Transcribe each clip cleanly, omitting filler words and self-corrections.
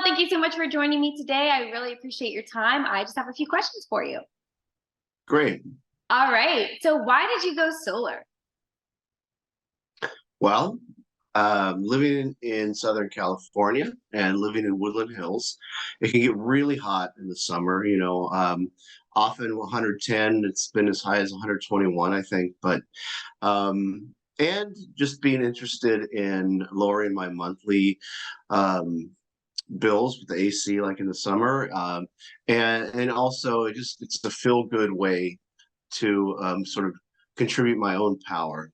thank you so much for joining me today. I really appreciate your time. I just have a few questions for you. Great. All right. So why did you go solar? Well, living in Southern California and living in Woodland Hills, it can get really hot in the summer, often 110, it's been as high as 121, I think, but and just being interested in lowering my monthly um, bills with the AC like in the summer. And also it's a feel good way to sort of contribute my own power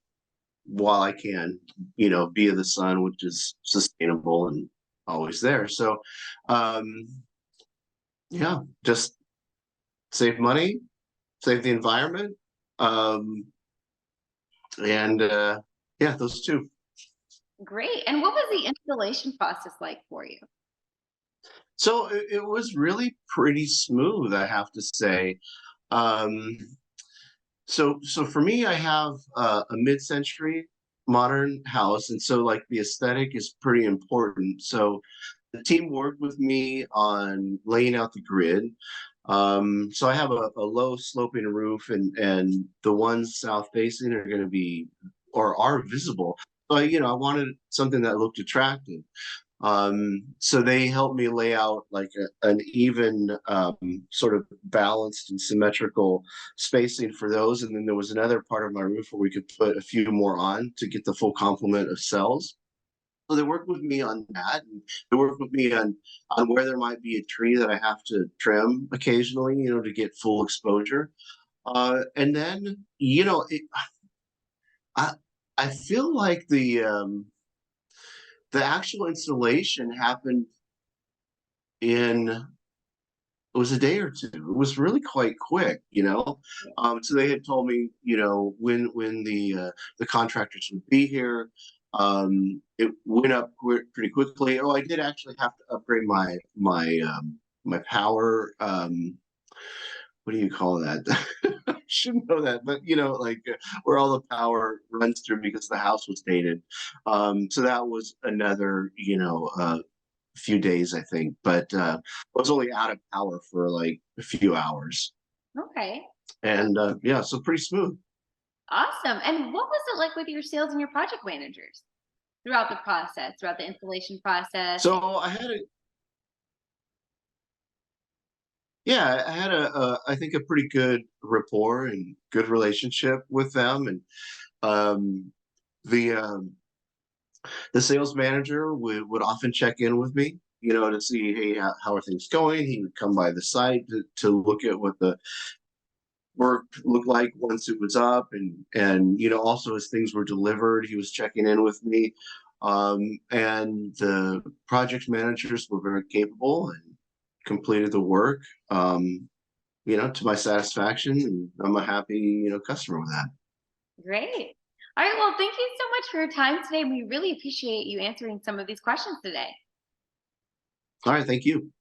while I can, via the sun, which is sustainable and always there. So, um, yeah, just save money, save the environment, um, and yeah, those two. Great. And what was the installation process like for you? So it was really pretty smooth, I have to say. Um, so for me, I have a mid-century modern house, and so like the aesthetic is pretty important. So the team worked with me on laying out the grid. So I have a low sloping roof, and the ones south facing are going to be or are visible. So I wanted something that looked attractive. So they helped me lay out like an even sort of balanced and symmetrical spacing for those. And then there was another part of my roof where we could put a few more on to get the full complement of cells. So they worked with me on that. And they worked with me on where there might be a tree that I have to trim occasionally, to get full exposure. And then, I I feel like the actual installation happened in it was a day or two. It was really quite quick. So they had told me, when the contractors would be here. It went up pretty quickly. Oh, I did actually have to upgrade my power. What do you call that? I should know that, but like where all the power runs through because the house was dated. So that was another, few days, I think, but I was only out of power for like a few hours. Okay. And yeah, so pretty smooth. Awesome. And what was it like with your sales and your project managers throughout the process, throughout the installation process? So I had I think a pretty good rapport and good relationship with them. And um, the um, the sales manager would often check in with me, to see, hey, how are things going? He would come by the site to look at what the work looked like once it was up, and also as things were delivered, he was checking in with me. And the project managers were very capable and completed the work, to my satisfaction, and I'm a happy, customer with that. Great. All right. Well, thank you so much for your time today. We really appreciate you answering some of these questions today. All right, thank you.